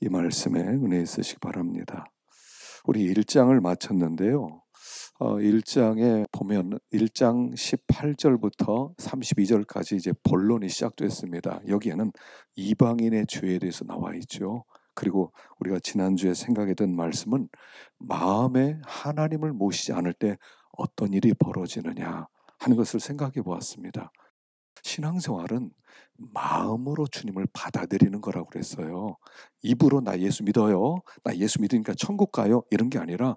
이 말씀에 은혜 있으시기 바랍니다. 우리 1장을 마쳤는데요. 1장에 보면 1장 18절부터 32절까지 이제 본론이 시작됐습니다. 여기에는 이방인의 죄에 대해서 나와 있죠. 그리고 우리가 지난주에 생각했던 말씀은 마음에 하나님을 모시지 않을 때 어떤 일이 벌어지느냐 하는 것을 생각해 보았습니다. 신앙생활은 마음으로 주님을 받아들이는 거라고 그랬어요. 입으로 나 예수 믿어요. 나 예수 믿으니까 천국 가요. 이런 게 아니라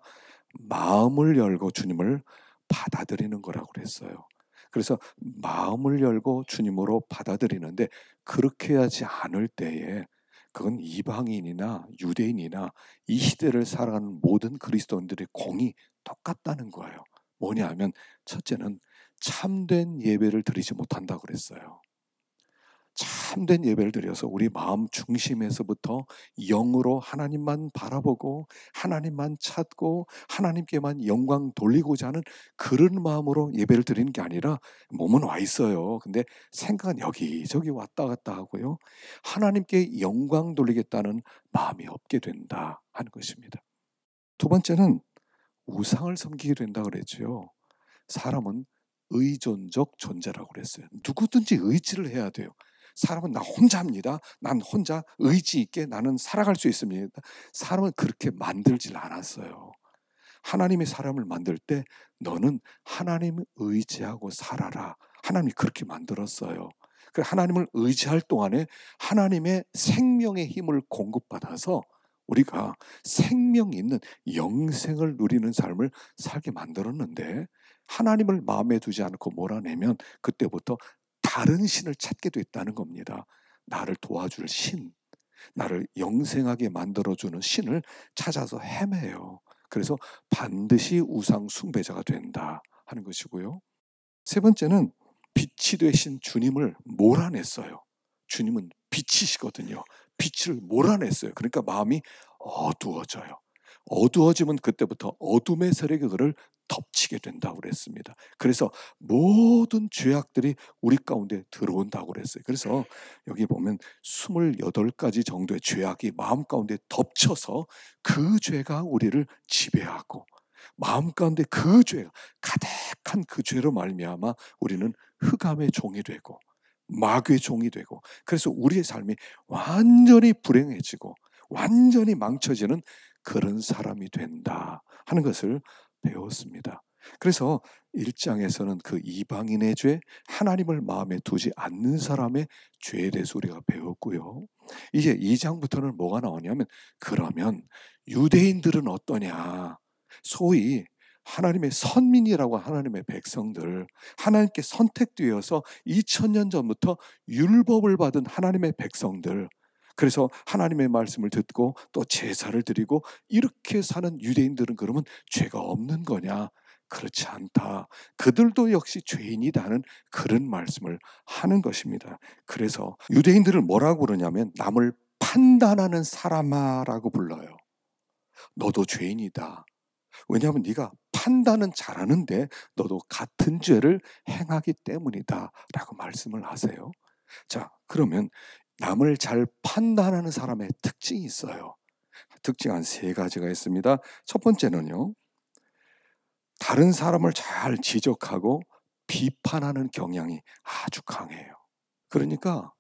마음을 열고 주님을 받아들이는 거라고 그랬어요. 그래서 마음을 열고 주님으로 받아들이는데 그렇게 하지 않을 때에 그건 이방인이나 유대인이나 이 시대를 살아가는 모든 그리스도인들의 공이 똑같다는 거예요. 뭐냐 하면 첫째는 참된 예배를 드리지 못한다고 그랬어요. 참된 예배를 드려서 우리 마음 중심에서부터 영으로 하나님만 바라보고 하나님만 찾고 하나님께만 영광 돌리고자 하는 그런 마음으로 예배를 드리는 게 아니라 몸은 와 있어요. 근데 생각은 여기저기 왔다 갔다 하고요. 하나님께 영광 돌리겠다는 마음이 없게 된다 하는 것입니다. 두 번째는 우상을 섬기게 된다 그랬죠. 사람은 의존적 존재라고 그랬어요. 누구든지 의지를 해야 돼요. 사람은 나 혼자입니다. 난 혼자 의지 있게 나는 살아갈 수 있습니다. 사람은 그렇게 만들질 않았어요. 하나님이 사람을 만들 때 너는 하나님을 의지하고 살아라. 하나님이 그렇게 만들었어요. 하나님을 의지할 동안에 하나님의 생명의 힘을 공급받아서 우리가 생명 있는 영생을 누리는 삶을 살게 만들었는데 하나님을 마음에 두지 않고 몰아내면 그때부터 다른 신을 찾게 됐다는 겁니다. 나를 도와줄 신, 나를 영생하게 만들어주는 신을 찾아서 헤매요. 그래서 반드시 우상 숭배자가 된다 하는 것이고요. 세 번째는 빛이 되신 주님을 몰아냈어요. 주님은 빛이시거든요. 빛을 몰아냈어요. 그러니까 마음이 어두워져요. 어두워지면 그때부터 어둠의 세력이 그를 덮치게 된다고 그랬습니다. 그래서 모든 죄악들이 우리 가운데 들어온다고 그랬어요. 그래서 여기 보면 28가지 정도의 죄악이 마음 가운데 덮쳐서 그 죄가 우리를 지배하고 마음 가운데 그 죄가 가득한 그 죄로 말미암아 우리는 흑암의 종이 되고 마귀의 종이 되고 그래서 우리의 삶이 완전히 불행해지고 완전히 망쳐지는 그런 사람이 된다 하는 것을 배웠습니다. 그래서 1장에서는 그 이방인의 죄, 하나님을 마음에 두지 않는 사람의 죄에 대해서 우리가 배웠고요. 이제 2장부터는 뭐가 나오냐면 그러면 유대인들은 어떠냐? 소위 하나님의 선민이라고 하나님의 백성들, 하나님께 선택되어서 2000년 전부터 율법을 받은 하나님의 백성들, 그래서 하나님의 말씀을 듣고 또 제사를 드리고 이렇게 사는 유대인들은 그러면 죄가 없는 거냐? 그렇지 않다. 그들도 역시 죄인이다는 그런 말씀을 하는 것입니다. 그래서 유대인들을 뭐라고 그러냐면 남을 판단하는 사람아라고 불러요. 너도 죄인이다. 왜냐하면 네가 판단은 잘하는데 너도 같은 죄를 행하기 때문이다 라고 말씀을 하세요. 자, 그러면 남을 잘 판단하는 사람의 특징이 있어요. 특징 한 3가지가 있습니다. 첫 번째는요, 다른 사람을 잘 지적하고 비판하는 경향이 아주 강해요. 그러니까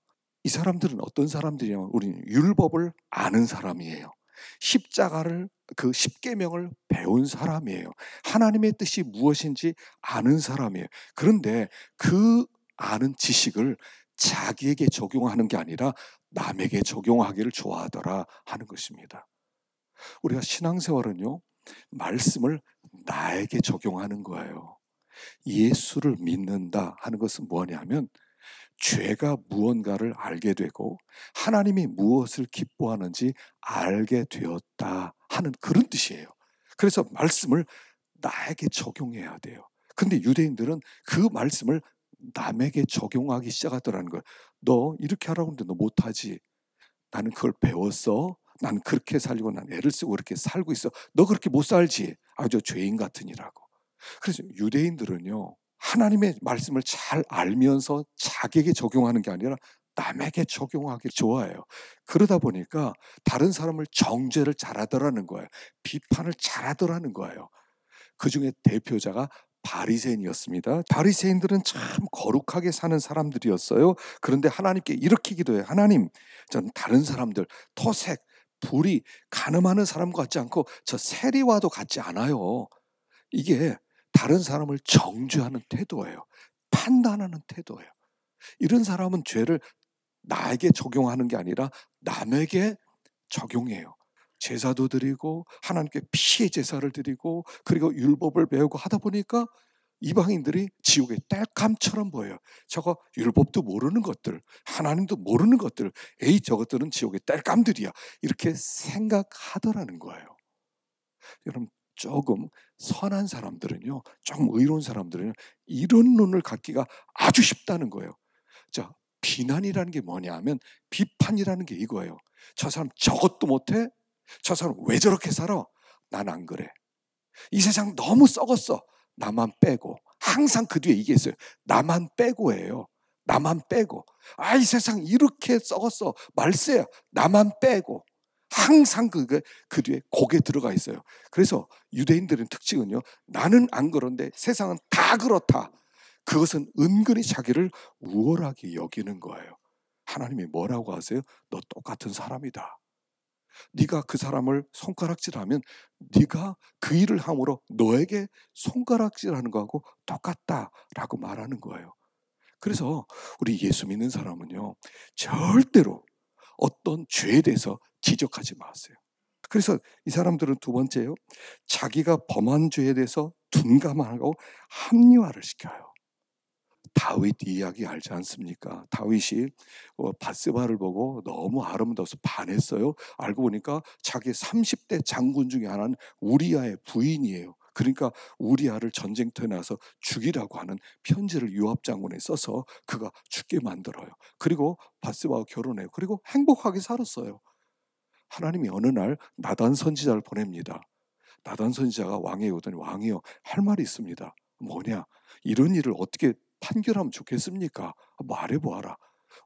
이 사람들은 어떤 사람들이냐면 우리는 율법을 아는 사람이에요. 십자가를 그 십계명을 배운 사람이에요. 하나님의 뜻이 무엇인지 아는 사람이에요. 그런데 그 아는 지식을 자기에게 적용하는 게 아니라 남에게 적용하기를 좋아하더라 하는 것입니다. 우리가 신앙생활은요, 말씀을 나에게 적용하는 거예요. 예수를 믿는다 하는 것은 뭐냐면 죄가 무언가를 알게 되고 하나님이 무엇을 기뻐하는지 알게 되었다 하는 그런 뜻이에요. 그래서 말씀을 나에게 적용해야 돼요. 근데 유대인들은 그 말씀을 남에게 적용하기 시작하더라는 거예요. 너 이렇게 하라고 하는데 너 못하지. 나는 그걸 배웠어. 난 그렇게 살고 난 애를 쓰고 그렇게 살고 있어. 너 그렇게 못 살지. 아주 죄인 같으니라고. 그래서 유대인들은요, 하나님의 말씀을 잘 알면서 자기에게 적용하는 게 아니라 남에게 적용하기 좋아해요. 그러다 보니까 다른 사람을 정죄를 잘하더라는 거예요. 비판을 잘하더라는 거예요. 그중에 대표자가 바리새인이었습니다. 바리새인들은 참 거룩하게 사는 사람들이었어요. 그런데 하나님께 이렇게 기도해요. 하나님, 전 다른 사람들, 토색, 불의, 간음하는 사람 같지 않고 저 세리와도 같지 않아요. 이게 다른 사람을 정죄하는 태도예요. 판단하는 태도예요. 이런 사람은 죄를 나에게 적용하는 게 아니라 남에게 적용해요. 제사도 드리고 하나님께 피의 제사를 드리고 그리고 율법을 배우고 하다 보니까 이방인들이 지옥의 땔감처럼 보여요. 저거 율법도 모르는 것들, 하나님도 모르는 것들, 에이 저것들은 지옥의 땔감들이야. 이렇게 생각하더라는 거예요. 여러분, 조금 선한 사람들은요, 조금 의로운 사람들은 이런 눈을 갖기가 아주 쉽다는 거예요. 자, 비난이라는 게 뭐냐 하면 비판이라는 게 이거예요. 저 사람 저것도 못해? 저 사람 왜 저렇게 살아? 난 안 그래. 이 세상 너무 썩었어. 나만 빼고. 항상 그 뒤에 이게 있어요. 나만 빼고예요. 나만 빼고. 아, 이 세상 이렇게 썩었어. 말세야. 나만 빼고. 항상 그 뒤에 고개 들어가 있어요. 그래서 유대인들의 특징은요, 나는 안 그런데 세상은 다 그렇다. 그것은 은근히 자기를 우월하게 여기는 거예요. 하나님이 뭐라고 하세요? 너 똑같은 사람이다. 네가 그 사람을 손가락질하면 네가 그 일을 함으로 너에게 손가락질하는 거하고 똑같다라고 말하는 거예요. 그래서 우리 예수 믿는 사람은요, 절대로 어떤 죄에 대해서 지적하지 마세요. 그래서 이 사람들은 두 번째요, 자기가 범한 죄에 대해서 둔감하고 합리화를 시켜요. 다윗 이야기 알지 않습니까? 다윗이 밧세바를 보고 너무 아름다워서 반했어요. 알고 보니까 자기 30대 장군 중에 하나는 우리아의 부인이에요. 그러니까 우리아를 전쟁터에 나서 죽이라고 하는 편지를 요압 장군에 써서 그가 죽게 만들어요. 그리고 밧세바와 결혼해요. 그리고 행복하게 살았어요. 하나님이 어느 날 나단 선지자를 보냅니다. 나단 선지자가 왕에게 오더니, 왕이요, 할 말이 있습니다. 뭐냐? 이런 일을 어떻게 판결하면 좋겠습니까? 말해보아라.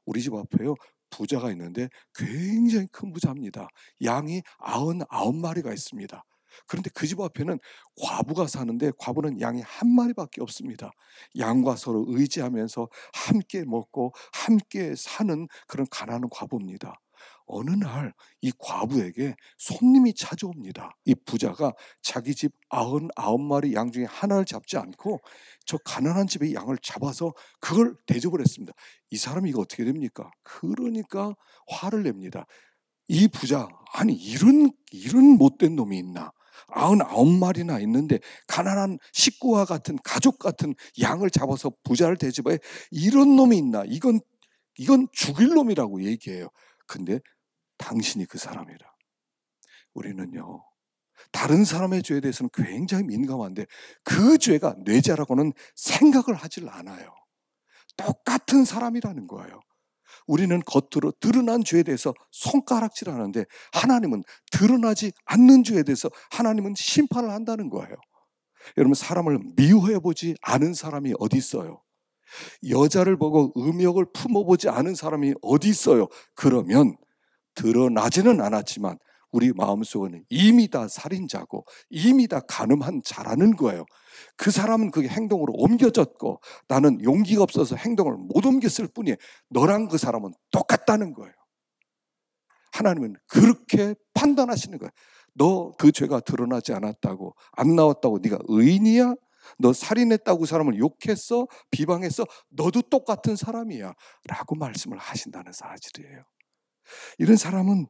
우리 집 앞에요, 부자가 있는데 굉장히 큰 부자입니다. 양이 99마리가 있습니다. 그런데 그 집 앞에는 과부가 사는데 과부는 양이 한 마리밖에 없습니다. 양과 서로 의지하면서 함께 먹고 함께 사는 그런 가난한 과부입니다. 어느 날 이 과부에게 손님이 찾아옵니다. 이 부자가 자기 집 99마리 양 중에 하나를 잡지 않고 저 가난한 집의 양을 잡아서 그걸 대접을 했습니다. 이 사람이 이거 어떻게 됩니까? 그러니까 화를 냅니다. 이 부자, 아니 이런 못된 놈이 있나? 99마리나 있는데 가난한 식구와 같은 가족 같은 양을 잡아서 부자를 대접해, 이런 놈이 있나? 이건 죽일 놈이라고 얘기해요. 근데 당신이 그 사람이라. 우리는요, 다른 사람의 죄에 대해서는 굉장히 민감한데 그 죄가 내 죄라고는 생각을 하질 않아요. 똑같은 사람이라는 거예요. 우리는 겉으로 드러난 죄에 대해서 손가락질하는데 하나님은 드러나지 않는 죄에 대해서 하나님은 심판을 한다는 거예요. 여러분, 사람을 미워해보지 않은 사람이 어디 있어요? 여자를 보고 음욕을 품어보지 않은 사람이 어디 있어요? 그러면 드러나지는 않았지만 우리 마음속에는 이미 다 살인자고 이미 다 간음한 자라는 거예요. 그 사람은 그게 행동으로 옮겨졌고 나는 용기가 없어서 행동을 못 옮겼을 뿐이에요. 너랑 그 사람은 똑같다는 거예요. 하나님은 그렇게 판단하시는 거예요. 너 그 죄가 드러나지 않았다고, 안 나왔다고 네가 의인이야? 너 살인했다고 사람을 욕했어? 비방했어? 너도 똑같은 사람이야 라고 말씀을 하신다는 사실이에요. 이런 사람은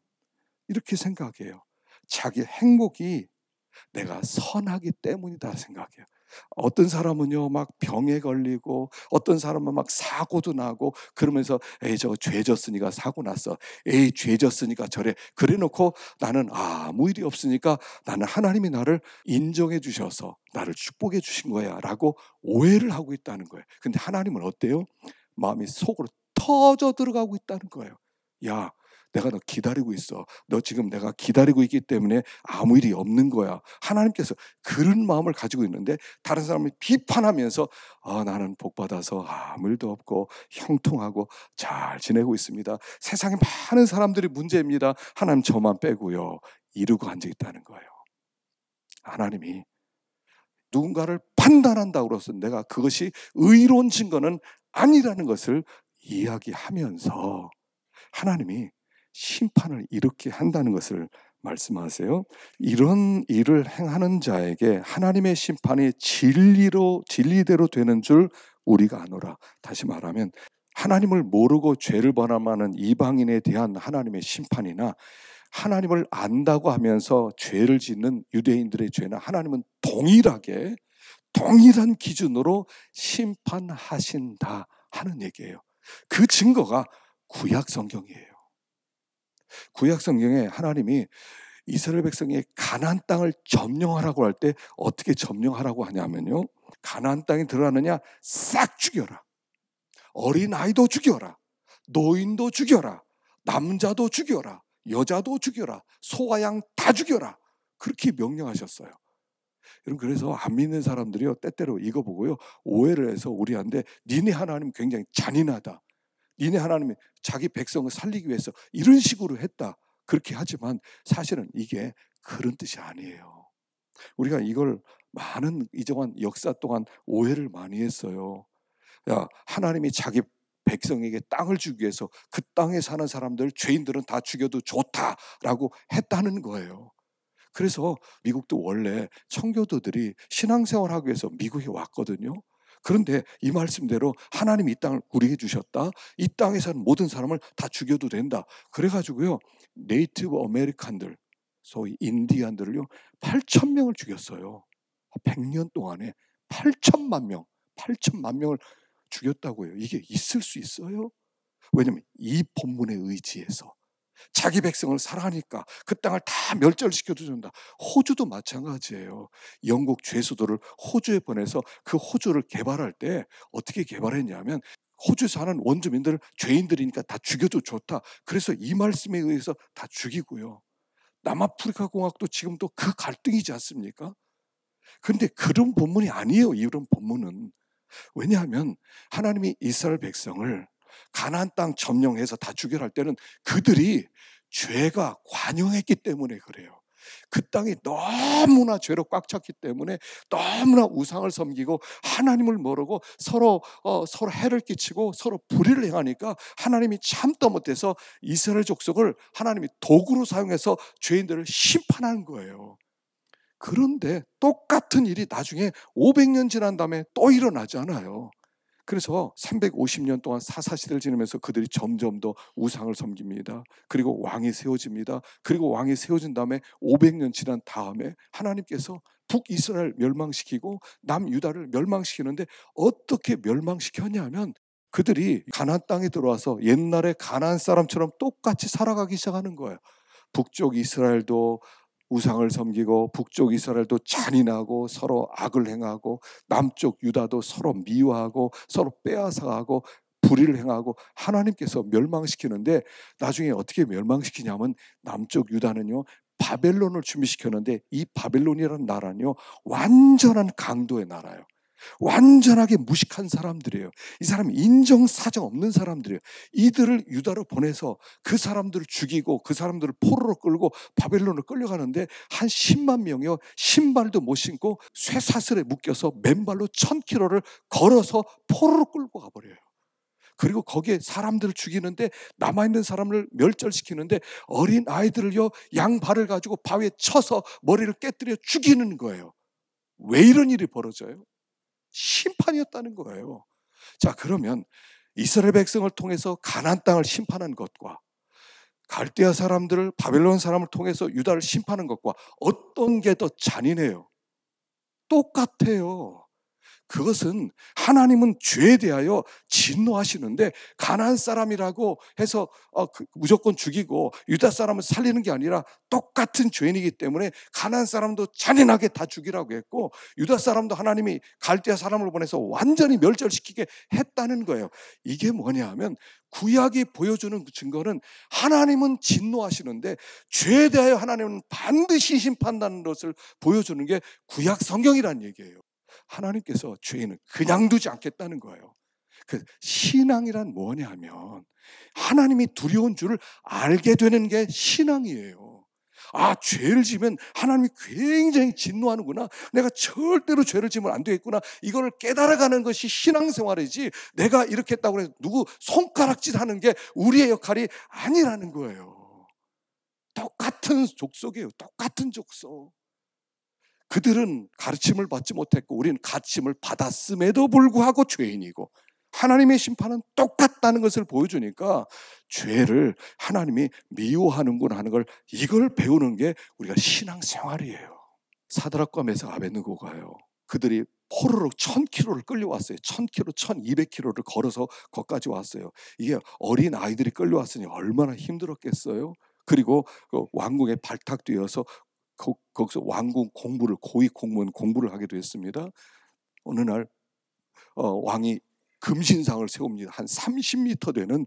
이렇게 생각해요. 자기 행복이 내가 선하기 때문이다 생각해요. 어떤 사람은요, 막 병에 걸리고 어떤 사람은 막 사고도 나고 그러면서 에이 저거 죄 졌으니까 사고 났어, 에이 죄 졌으니까 저래, 그래 놓고 나는 아무 일이 없으니까 나는 하나님이 나를 인정해 주셔서 나를 축복해 주신 거야 라고 오해를 하고 있다는 거예요. 근데 하나님은 어때요? 마음이 속으로 터져 들어가고 있다는 거예요. 야, 내가 너 기다리고 있어. 너 지금 내가 기다리고 있기 때문에 아무 일이 없는 거야. 하나님께서 그런 마음을 가지고 있는데 다른 사람을 비판하면서 나는 복받아서 아무 일도 없고 형통하고 잘 지내고 있습니다. 세상에 많은 사람들이 문제입니다. 하나님 저만 빼고요. 이러고 앉아있다는 거예요. 하나님이 누군가를 판단한다고 해서 내가 그것이 의로운 증거는 아니라는 것을 이야기하면서 하나님이 심판을 이렇게 한다는 것을 말씀하세요. 이런 일을 행하는 자에게 하나님의 심판이 진리대로 되는 줄 우리가 아노라. 다시 말하면 하나님을 모르고 죄를 범하는 이방인에 대한 하나님의 심판이나 하나님을 안다고 하면서 죄를 짓는 유대인들의 죄나 하나님은 동일한 기준으로 심판하신다 하는 얘기예요. 그 증거가 구약 성경이에요. 구약 성경에 하나님이 이스라엘 백성이 가나안 땅을 점령하라고 할 때 어떻게 점령하라고 하냐면요. 가나안 땅에 들어가느냐 싹 죽여라. 어린아이도 죽여라. 노인도 죽여라. 남자도 죽여라. 여자도 죽여라. 소와 양 다 죽여라. 그렇게 명령하셨어요. 여러분, 그래서 안 믿는 사람들이요 때때로 이거 보고요 오해를 해서 우리한테 니네 하나님 굉장히 잔인하다. 니네 하나님이 자기 백성을 살리기 위해서 이런 식으로 했다. 그렇게 하지만 사실은 이게 그런 뜻이 아니에요. 우리가 이걸 많은 이정한 역사 동안 오해를 많이 했어요. 하나님이 자기 백성에게 땅을 주기 위해서 그 땅에 사는 사람들, 죄인들은 다 죽여도 좋다라고 했다는 거예요. 그래서 미국도 원래 청교도들이 신앙생활하기 위해서 미국에 왔거든요. 그런데 이 말씀대로 하나님이 이 땅을 우리에게 주셨다. 이 땅에 사는 모든 사람을 다 죽여도 된다. 그래가지고요 네이티브 아메리칸들, 소위 인디안들을요 8,000명을 죽였어요. 100년 동안에 8천만 명을 죽였다고요. 이게 있을 수 있어요? 왜냐하면 이 본문에 의지해서 자기 백성을 사랑하니까 그 땅을 다 멸절시켜도 된다. 호주도 마찬가지예요. 영국 죄수들을 호주에 보내서 그 호주를 개발할 때 어떻게 개발했냐면 호주에 사는 원주민들을 죄인들이니까 다 죽여도 좋다. 그래서 이 말씀에 의해서 다 죽이고요. 남아프리카 공화국도 지금도 그 갈등이지 않습니까? 그런데 그런 본문이 아니에요. 이런 본문은. 왜냐하면 하나님이 이스라엘 백성을 가나안 땅 점령해서 다 죽여라 할 때는 그들이 죄가 관영했기 때문에 그래요. 그 땅이 너무나 죄로 꽉 찼기 때문에 너무나 우상을 섬기고 하나님을 모르고 서로 해를 끼치고 서로 불의를 행하니까 하나님이 참다 못해서 이스라엘 족속을 하나님이 도구로 사용해서 죄인들을 심판하는 거예요. 그런데 똑같은 일이 나중에 500년 지난 다음에 또 일어나잖아요. 그래서 350년 동안 사사시대를 지내면서 그들이 점점 더 우상을 섬깁니다. 그리고 왕이 세워집니다. 그리고 왕이 세워진 다음에 500년 지난 다음에 하나님께서 북이스라엘 멸망시키고 남유다를 멸망시키는데 어떻게 멸망시켰냐면 그들이 가나안 땅에 들어와서 옛날에 가나안 사람처럼 똑같이 살아가기 시작하는 거예요. 북쪽 이스라엘도 우상을 섬기고 북쪽 이스라엘도 잔인하고 서로 악을 행하고 남쪽 유다도 서로 미워하고 서로 빼앗아가고 불의를 행하고 하나님께서 멸망시키는데 나중에 어떻게 멸망시키냐면 남쪽 유다는요 바벨론을 준비시켰는데 이 바벨론이라는 나라는요 완전한 강도의 나라예요. 완전하게 무식한 사람들이에요. 이 사람이 인정사정 없는 사람들이에요. 이들을 유다로 보내서 그 사람들을 죽이고 그 사람들을 포로로 끌고 바벨론으로 끌려가는데 한 10만 명이요 신발도 못 신고 쇠사슬에 묶여서 맨발로 1000km를 걸어서 포로로 끌고 가버려요. 그리고 거기에 사람들을 죽이는데 남아있는 사람을 멸절시키는데 어린 아이들을요 양발을 가지고 바위에 쳐서 머리를 깨뜨려 죽이는 거예요. 왜 이런 일이 벌어져요? 심판이었다는 거예요. 자, 그러면 이스라엘 백성을 통해서 가나안 땅을 심판한 것과 갈대아 사람들을 바벨론 사람을 통해서 유다를 심판한 것과 어떤 게 더 잔인해요? 똑같아요. 그것은 하나님은 죄에 대하여 진노하시는데 가나안 사람이라고 해서 무조건 죽이고 유다 사람을 살리는 게 아니라 똑같은 죄인이기 때문에 가나안 사람도 잔인하게 다 죽이라고 했고 유다 사람도 하나님이 갈대아 사람을 보내서 완전히 멸절시키게 했다는 거예요. 이게 뭐냐 하면 구약이 보여주는 증거는 하나님은 진노하시는데 죄에 대하여 하나님은 반드시 심판한다는 것을 보여주는 게 구약 성경이라는 얘기예요. 하나님께서 죄인을 그냥 두지 않겠다는 거예요. 그 신앙이란 뭐냐 하면 하나님이 두려운 줄을 알게 되는 게 신앙이에요. 아, 죄를 지면 하나님이 굉장히 진노하는구나. 내가 절대로 죄를 지면 안 되겠구나. 이걸 깨달아가는 것이 신앙생활이지 내가 이렇게 했다고 해서 누구 손가락질 하는 게 우리의 역할이 아니라는 거예요. 똑같은 족속이에요. 똑같은 족속. 그들은 가르침을 받지 못했고 우리는 가르침을 받았음에도 불구하고 죄인이고 하나님의 심판은 똑같다는 것을 보여주니까 죄를 하나님이 미워하는구나 하는 걸 이걸 배우는 게 우리가 신앙생활이에요. 사드락과 메삭 아벳느고가요. 그들이 포로로 1000km를 끌려왔어요. 1000km, 1200km를 걸어서 거기까지 왔어요. 이게 어린 아이들이 끌려왔으니 얼마나 힘들었겠어요. 그리고 왕궁에 발탁되어서 거기서 왕궁 공부를 고위 공무원 공부를 하게 됐습니다. 어느 날 왕이 금신상을 세웁니다. 한 30m 되는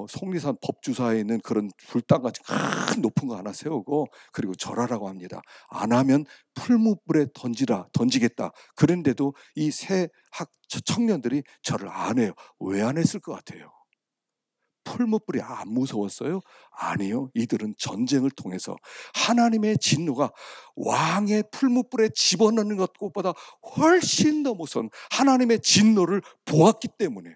속리산 법주사에 있는 그런 불당같이 큰 높은 거 하나 세우고 그리고 절하라고 합니다. 안 하면 풀무불에 던지겠다. 그런데도 이 세 청년들이 절을 안 해요. 왜 안 했을 것 같아요? 풀무불이 안 무서웠어요? 아니요. 이들은 전쟁을 통해서 하나님의 진노가 왕의 풀무불에 집어넣는 것보다 훨씬 더 무서운 하나님의 진노를 보았기 때문에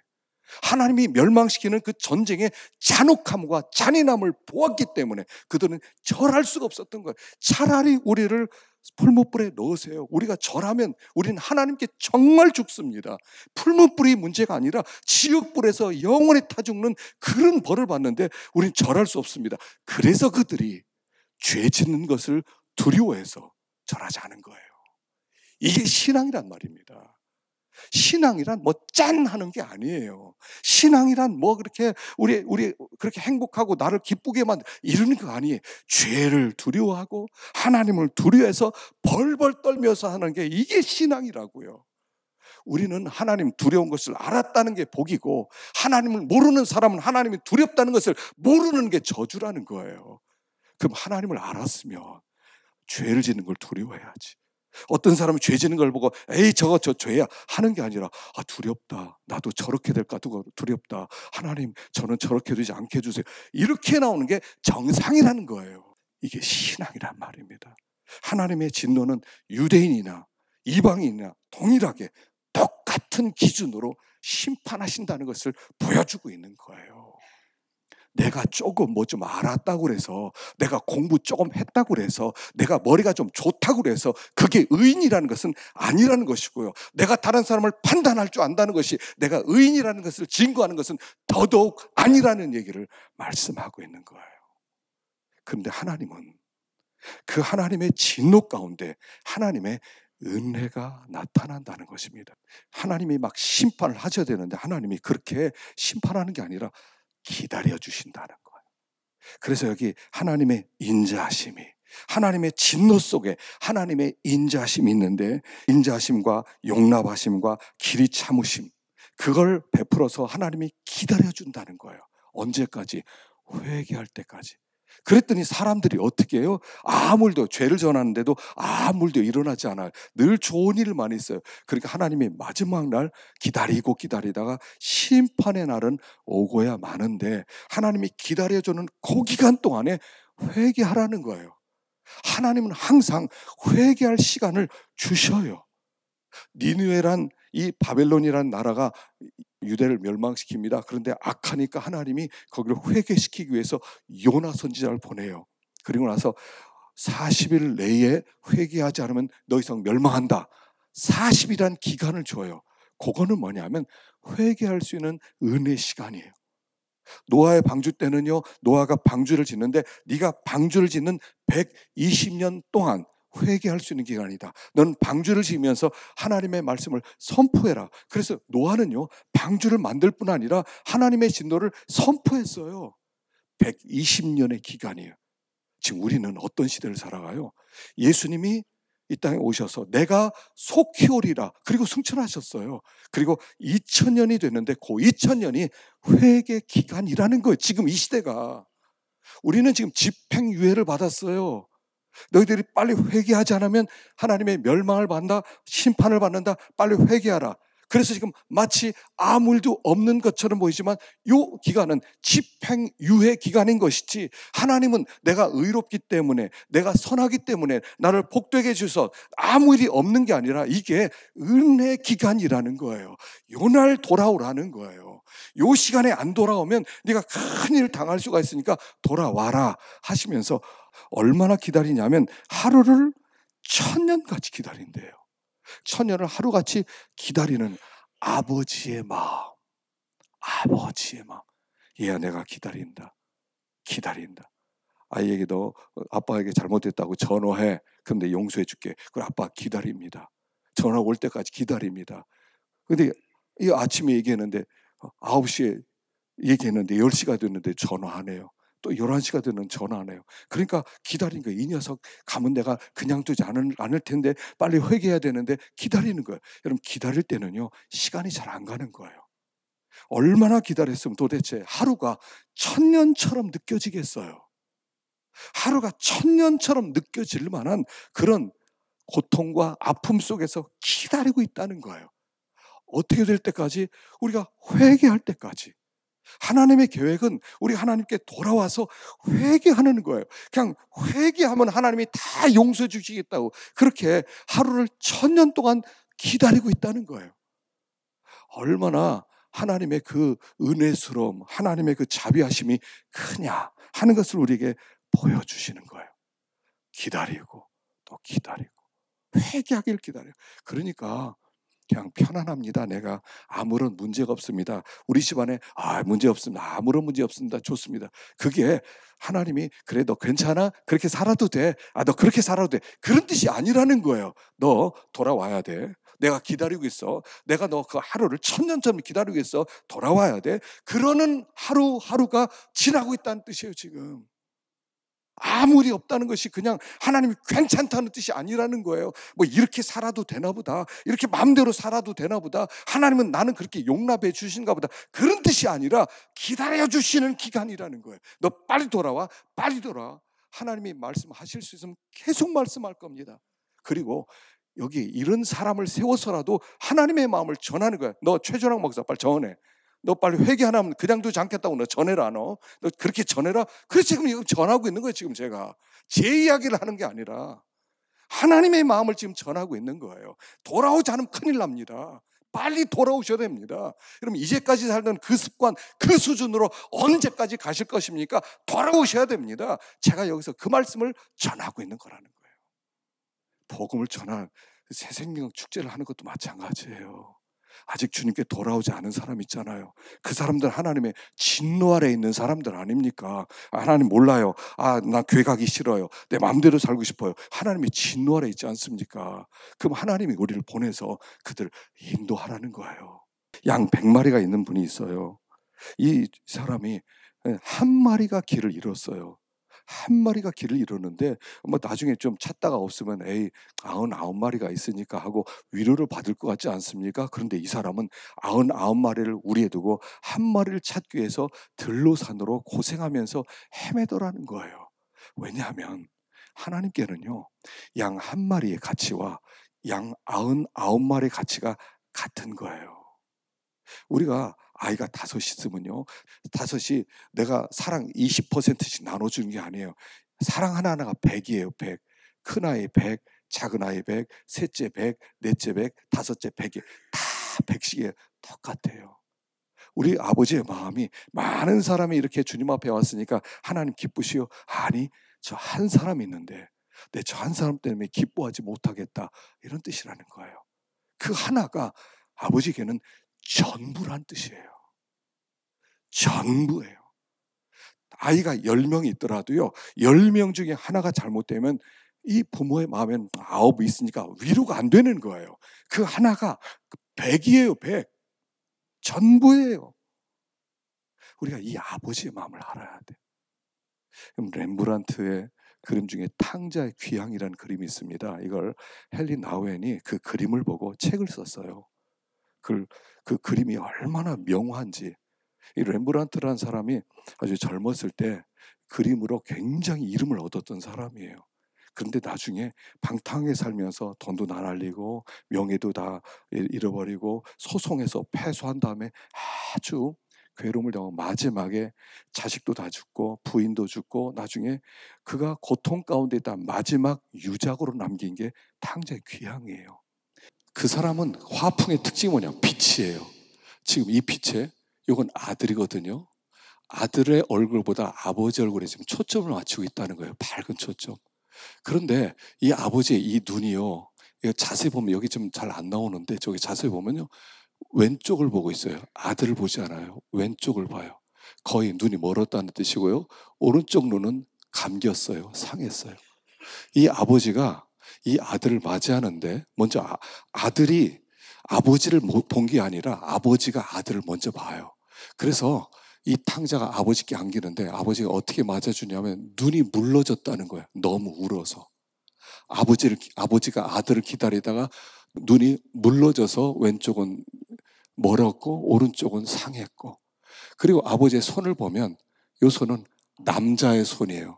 하나님이 멸망시키는 그 전쟁의 잔혹함과 잔인함을 보았기 때문에 그들은 절할 수가 없었던 거예요. 차라리 우리를 풀무불에 넣으세요. 우리가 절하면 우리는 하나님께 정말 죽습니다. 풀무불이 문제가 아니라 지옥불에서 영원히 타 죽는 그런 벌을 받는데 우리는 절할 수 없습니다. 그래서 그들이 죄 짓는 것을 두려워해서 절하지 않은 거예요. 이게 신앙이란 말입니다. 신앙이란 짠 하는 게 아니에요. 신앙이란 그렇게 우리 그렇게 행복하고 나를 기쁘게만 이러는 거 아니에요. 죄를 두려워하고 하나님을 두려워해서 벌벌 떨면서 하는 게 이게 신앙이라고요. 우리는 하나님 두려운 것을 알았다는 게 복이고 하나님을 모르는 사람은 하나님이 두렵다는 것을 모르는 게 저주라는 거예요. 그럼 하나님을 알았으면 죄를 짓는 걸 두려워해야지. 어떤 사람은 죄 지는 걸 보고 에이 저 죄야 하는 게 아니라 두렵다. 나도 저렇게 될까 두렵다. 하나님 저는 저렇게 되지 않게 해주세요. 이렇게 나오는 게 정상이라는 거예요. 이게 신앙이란 말입니다. 하나님의 진노는 유대인이나 이방인이나 동일하게 똑같은 기준으로 심판하신다는 것을 보여주고 있는 거예요. 내가 조금 좀 알았다고 그래서 내가 공부 조금 했다고 그래서 내가 머리가 좀 좋다고 그래서 그게 의인이라는 것은 아니라는 것이고요. 내가 다른 사람을 판단할 줄 안다는 것이 내가 의인이라는 것을 증거하는 것은 더더욱 아니라는 얘기를 말씀하고 있는 거예요. 그런데 하나님은 그 하나님의 진노 가운데 하나님의 은혜가 나타난다는 것입니다. 하나님이 막 심판을 하셔야 되는데 하나님이 그렇게 심판하는 게 아니라 기다려 주신다는 거예요. 그래서 여기 하나님의 인자하심이 하나님의 진노 속에 하나님의 인자하심이 있는데 인자하심과 용납하심과 길이 참으심 그걸 베풀어서 하나님이 기다려 준다는 거예요. 언제까지? 회개할 때까지. 그랬더니 사람들이 어떻게 해요? 아무 일도 죄를 전하는데도 아무 일도 일어나지 않아요. 늘 좋은 일을 많이 있어요. 그러니까 하나님이 마지막 날 기다리다가 심판의 날은 오고야 마는데 하나님이 기다려주는 그 기간 동안에 회개하라는 거예요. 하나님은 항상 회개할 시간을 주셔요. 니느웨란 이 바벨론이라는 나라가 유대를 멸망시킵니다. 그런데 악하니까 하나님이 거기를 회개시키기 위해서 요나 선지자를 보내요. 그리고 나서 40일 내에 회개하지 않으면 더 이상 멸망한다. 40일이란 기간을 줘요. 그거는 뭐냐면 회개할 수 있는 은혜 시간이에요. 노아의 방주 때는요. 노아가 방주를 짓는데 네가 방주를 짓는 120년 동안 회개할 수 있는 기간이다. 넌 방주를 지으면서 하나님의 말씀을 선포해라. 그래서 노아는요, 방주를 만들 뿐 아니라 하나님의 진노를 선포했어요. 120년의 기간이에요. 지금 우리는 어떤 시대를 살아가요? 예수님이 이 땅에 오셔서 내가 속히 오리라. 그리고 승천하셨어요. 그리고 2000년이 됐는데 그 2000년이 회개 기간이라는 거예요. 지금 이 시대가. 우리는 지금 집행유예를 받았어요. 너희들이 빨리 회개하지 않으면 하나님의 멸망을 받는다, 심판을 받는다, 빨리 회개하라. 그래서 지금 마치 아무 일도 없는 것처럼 보이지만 이 기간은 집행유예 기간인 것이지, 하나님은 내가 의롭기 때문에, 내가 선하기 때문에 나를 복되게 해주셔서 아무 일이 없는 게 아니라 이게 은혜 기간이라는 거예요. 요날 돌아오라는 거예요. 요 시간에 안 돌아오면 네가 큰일 당할 수가 있으니까 돌아와라 하시면서 얼마나 기다리냐면 하루를 1000년같이 기다린대요. 1000년을 하루같이 기다리는 아버지의 마음. 아버지의 마음. 얘야, 내가 기다린다. 아이에게 너 아빠에게 잘못했다고 전화해. 그런데 용서해 줄게. 그럼 아빠 기다립니다. 전화 올 때까지 기다립니다. 근데 이 아침에 얘기했는데 9시에 얘기했는데 10시가 됐는데 전화 안 해요. 또 11시가 되는 전화 안 해요. 그러니까 기다린 거예요. 이 녀석 가면 내가 그냥 두지 않을 텐데 빨리 회개해야 되는데 기다리는 거예요. 여러분, 기다릴 때는요, 시간이 잘 안 가는 거예요. 얼마나 기다렸으면 도대체 하루가 1000년처럼 느껴지겠어요. 하루가 1000년처럼 느껴질 만한 그런 고통과 아픔 속에서 기다리고 있다는 거예요. 어떻게 될 때까지? 우리가 회개할 때까지. 하나님의 계획은 우리 하나님께 돌아와서 회개하는 거예요. 그냥 회개하면 하나님이 다 용서해 주시겠다고 그렇게 하루를 1000년 동안 기다리고 있다는 거예요. 얼마나 하나님의 그 은혜스러움, 하나님의 그 자비하심이 크냐 하는 것을 우리에게 보여주시는 거예요. 기다리고 또 기다리고 회개하길 기다려요. 그러니까 그냥 편안합니다. 내가 아무런 문제가 없습니다. 우리 집안에 문제 없습니다. 아무런 문제 없습니다. 좋습니다. 그게 하나님이 그래 너 괜찮아? 그렇게 살아도 돼. 너 그렇게 살아도 돼. 그런 뜻이 아니라는 거예요. 너 돌아와야 돼. 내가 기다리고 있어. 내가 너 그 하루를 1000년처럼 기다리고 있어. 돌아와야 돼. 그러는 하루하루가 지나고 있다는 뜻이에요. 지금. 아무 일이 없다는 것이 그냥 하나님이 괜찮다는 뜻이 아니라는 거예요. 뭐 이렇게 살아도 되나 보다. 이렇게 마음대로 살아도 되나 보다. 하나님은 나는 그렇게 용납해 주신가 보다. 그런 뜻이 아니라 기다려 주시는 기간이라는 거예요. 너 빨리 돌아와. 빨리 돌아와. 하나님이 말씀하실 수 있으면 계속 말씀할 겁니다. 그리고 여기 이런 사람을 세워서라도 하나님의 마음을 전하는 거야. 너 최준학 목사 빨리 전해. 너 빨리 회개 안 하면 그냥 두지 않겠다고. 너 전해라. 너 그렇게 전해라. 그래서 지금 이거 전하고 있는 거예요. 지금 제가 제 이야기를 하는 게 아니라 하나님의 마음을 지금 전하고 있는 거예요. 돌아오지 않으면 큰일 납니다. 빨리 돌아오셔야 됩니다. 여러분, 이제까지 살던 그 습관, 그 수준으로 언제까지 가실 것입니까? 돌아오셔야 됩니다. 제가 여기서 그 말씀을 전하고 있는 거라는 거예요. 복음을 전한 새생명 축제를 하는 것도 마찬가지예요. 아직 주님께 돌아오지 않은 사람 있잖아요. 그 사람들 하나님의 진노 아래에 있는 사람들 아닙니까? 하나님 몰라요. 나 교회 가기 싫어요. 내 마음대로 살고 싶어요. 하나님의 진노 아래에 있지 않습니까? 그럼 하나님이 우리를 보내서 그들 인도하라는 거예요. 양 100마리가 있는 분이 있어요. 이 사람이 한 마리가 길을 잃었어요. 한 마리가 길을 잃었는데 뭐 나중에 좀 찾다가 없으면 99마리가 있으니까 하고 위로를 받을 것 같지 않습니까? 그런데 이 사람은 99마리를 우리에 두고 한 마리를 찾기 위해서 들로산으로 고생하면서 헤매더라는 거예요. 왜냐하면 하나님께는요, 양 한 마리의 가치와 양 99마리의 가치가 같은 거예요. 우리가 아이가 5 있으면요, 5이 내가 사랑 20%씩 나눠주는 게 아니에요. 사랑 하나하나가 100이에요. 100. 큰 아이 100, 작은 아이 100, 셋째 100, 넷째 100, 다섯째 100이 다 100씩이에요. 똑같아요. 우리 아버지의 마음이 많은 사람이 이렇게 주님 앞에 왔으니까 하나님 기쁘시오? 아니, 저 한 사람이 있는데 내 저 한 사람 때문에 기뻐하지 못하겠다, 이런 뜻이라는 거예요. 그 하나가 아버지에게는 전부란 뜻이에요. 전부예요. 아이가 10명이 있더라도요, 10명 중에 하나가 잘못되면 이 부모의 마음에는 9이 있으니까 위로가 안 되는 거예요. 그 하나가 100이에요. 100. 전부예요. 우리가 이 아버지의 마음을 알아야 돼. 그럼 렘브란트의 그림 중에 탕자의 귀향이라는 그림이 있습니다. 이걸 헨리 나우엔이 그 그림을 보고 책을 썼어요. 그 그림이 얼마나 명화인지. 이 렘브란트라는 사람이 아주 젊었을 때 그림으로 굉장히 이름을 얻었던 사람이에요. 그런데 나중에 방탕하게 살면서 돈도 나날리고 명예도 다 잃어버리고 소송해서 패소한 다음에 아주 괴로움을 당하고 마지막에 자식도 다 죽고 부인도 죽고 나중에 그가 고통 가운데 있다 마지막 유작으로 남긴 게 탕자의 귀향이에요. 그 사람은 화풍의 특징이 뭐냐? 빛이에요. 지금 이 빛에 이건 아들이거든요. 아들의 얼굴보다 아버지 얼굴에 지금 초점을 맞추고 있다는 거예요. 밝은 초점. 그런데 이 아버지의 이 눈이요. 이거 자세히 보면 여기 좀 잘 안 나오는데 저기 자세히 보면요. 왼쪽을 보고 있어요. 아들을 보지 않아요. 왼쪽을 봐요. 거의 눈이 멀었다는 뜻이고요. 오른쪽 눈은 감겼어요. 상했어요. 이 아버지가 이 아들을 맞이하는데 먼저 아들이 아버지를 본 게 아니라 아버지가 아들을 먼저 봐요. 그래서 이 탕자가 아버지께 안기는데 아버지가 어떻게 맞아주냐면 눈이 물러졌다는 거예요. 너무 울어서. 아버지가 아들을 기다리다가 눈이 물러져서 왼쪽은 멀었고 오른쪽은 상했고, 그리고 아버지의 손을 보면 이 손은 남자의 손이에요.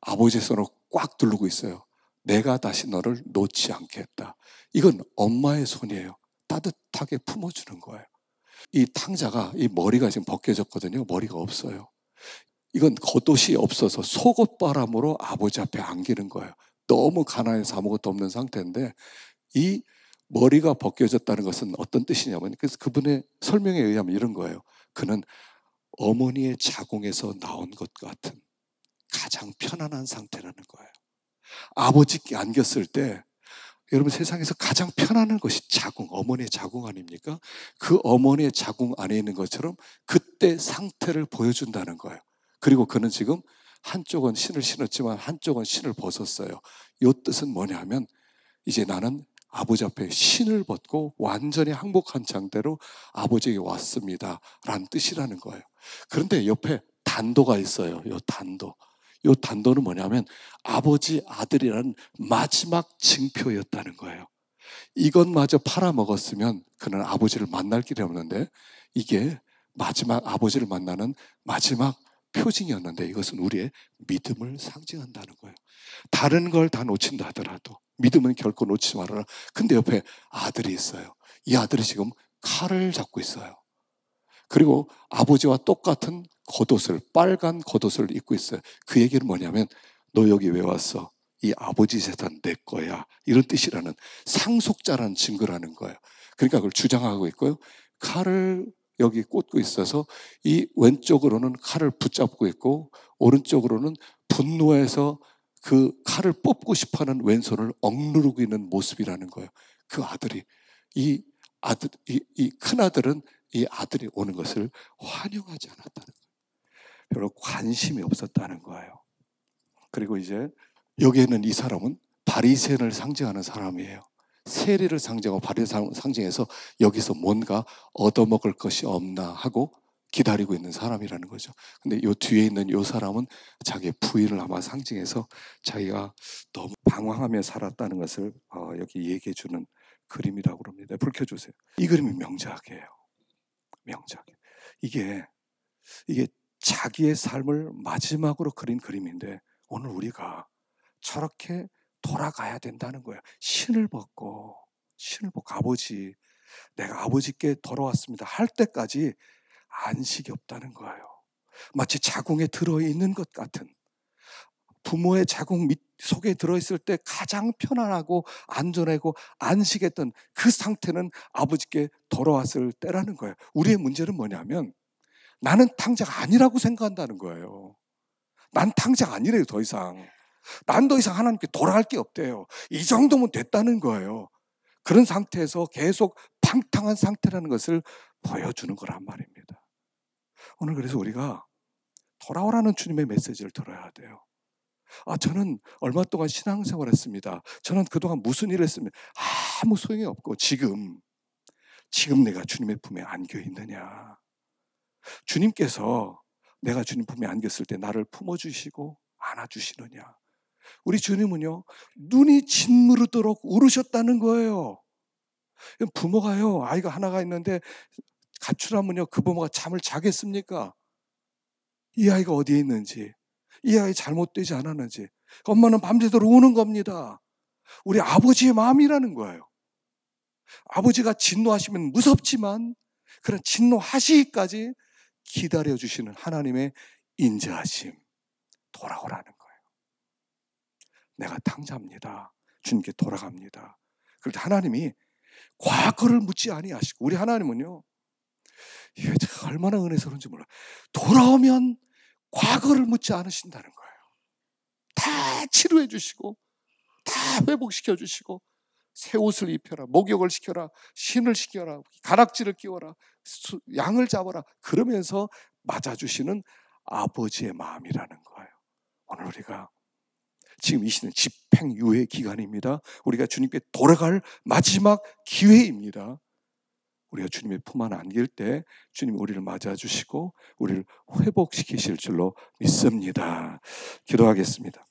아버지의 손을 꽉 두르고 있어요. 내가 다시 너를 놓지 않겠다. 이건 엄마의 손이에요. 따뜻하게 품어주는 거예요. 이 탕자가 이 머리가 지금 벗겨졌거든요. 머리가 없어요. 이건 겉옷이 없어서 속옷바람으로 아버지 앞에 안기는 거예요. 너무 가난해서 아무것도 없는 상태인데 이 머리가 벗겨졌다는 것은 어떤 뜻이냐면, 그래서 그분의 설명에 의하면 이런 거예요. 그는 어머니의 자궁에서 나온 것 같은 가장 편안한 상태라는 거예요. 아버지께 안겼을 때 여러분 세상에서 가장 편안한 것이 자궁, 어머니의 자궁 아닙니까? 그 어머니의 자궁 안에 있는 것처럼 그때 상태를 보여준다는 거예요. 그리고 그는 지금 한쪽은 신을 신었지만 한쪽은 신을 벗었어요. 이 뜻은 뭐냐면 이제 나는 아버지 앞에 신을 벗고 완전히 항복한 상태로 아버지에게 왔습니다 라는 뜻이라는 거예요. 그런데 옆에 단도가 있어요. 이 단도. 이 단도는 뭐냐면 아버지 아들이라는 마지막 징표였다는 거예요. 이것마저 팔아먹었으면 그는 아버지를 만날 길이 없는데 이게 마지막 아버지를 만나는 마지막 표징이었는데 이것은 우리의 믿음을 상징한다는 거예요. 다른 걸 다 놓친다 하더라도 믿음은 결코 놓치지 말아라. 근데 옆에 아들이 있어요. 이 아들이 지금 칼을 잡고 있어요. 그리고 아버지와 똑같은 겉옷을, 빨간 겉옷을 입고 있어요. 그 얘기는 뭐냐면 너 여기 왜 왔어? 이 아버지 재산 내 거야. 이런 뜻이라는, 상속자라는 증거라는 거예요. 그러니까 그걸 주장하고 있고요. 칼을 여기 꽂고 있어서 이 왼쪽으로는 칼을 붙잡고 있고 오른쪽으로는 분노해서 그 칼을 뽑고 싶어하는 왼손을 억누르고 있는 모습이라는 거예요. 그 아들이, 이 큰 아들은 이 아들이 오는 것을 환영하지 않았다는 거예요. 별로 관심이 없었다는 거예요. 그리고 이제 여기에는 이 사람은 바리새인을 상징하는 사람이에요. 세리를 상징하고 바리새인을 상징해서 여기서 뭔가 얻어먹을 것이 없나 하고 기다리고 있는 사람이라는 거죠. 근데 이 뒤에 있는 이 사람은 자기의 부인을 아마 상징해서 자기가 너무 방황하며 살았다는 것을 여기 얘기해 주는 그림이라고 합니다. 불 켜주세요. 이 그림이 명작이에요. 명작. 이게 자기의 삶을 마지막으로 그린 그림인데 오늘 우리가 저렇게 돌아가야 된다는 거예요. 신을 벗고 아버지, 내가 아버지께 돌아왔습니다 할 때까지 안식이 없다는 거예요. 마치 자궁에 들어있는 것 같은, 부모의 자궁 속에 들어있을 때 가장 편안하고 안전하고 안식했던 그 상태는 아버지께 돌아왔을 때라는 거예요. 우리의 문제는 뭐냐면 나는 탕자가 아니라고 생각한다는 거예요. 난 탕자가 아니래요. 더 이상 난 더 이상 하나님께 돌아갈 게 없대요. 이 정도면 됐다는 거예요. 그런 상태에서 계속 방탕한 상태라는 것을 보여주는 거란 말입니다. 오늘 그래서 우리가 돌아오라는 주님의 메시지를 들어야 돼요. 저는 얼마 동안 신앙생활 했습니다. 저는 그동안 무슨 일을 했습니다. 아무 소용이 없고 지금 내가 주님의 품에 안겨 있느냐. 주님께서 내가 주님 품에 안겼을 때 나를 품어주시고 안아주시느냐. 우리 주님은요, 눈이 짓무르도록 울으셨다는 거예요. 부모가요, 아이가 하나가 있는데 가출하면요, 그 부모가 잠을 자겠습니까? 이 아이가 어디에 있는지, 이 아이 잘못되지 않았는지. 엄마는 밤새도록 우는 겁니다. 우리 아버지의 마음이라는 거예요. 아버지가 진노하시면 무섭지만 그런 진노하시기까지 기다려주시는 하나님의 인자하심, 돌아오라는 거예요. 내가 탕자입니다. 주님께 돌아갑니다. 그럴 때 하나님이 과거를 묻지 아니하시고, 우리 하나님은요, 이게 얼마나 은혜스러운지 몰라요. 돌아오면 과거를 묻지 않으신다는 거예요. 다 치료해 주시고 다 회복시켜 주시고, 새 옷을 입혀라, 목욕을 시켜라, 신을 시켜라, 가락지를 끼워라, 양을 잡아라, 그러면서 맞아주시는 아버지의 마음이라는 거예요. 오늘 우리가 지금 이 시는 집행유예 기간입니다. 우리가 주님께 돌아갈 마지막 기회입니다. 우리가 주님의 품 안에 안길 때 주님 우리를 맞아주시고 우리를 회복시키실 줄로 믿습니다. 기도하겠습니다.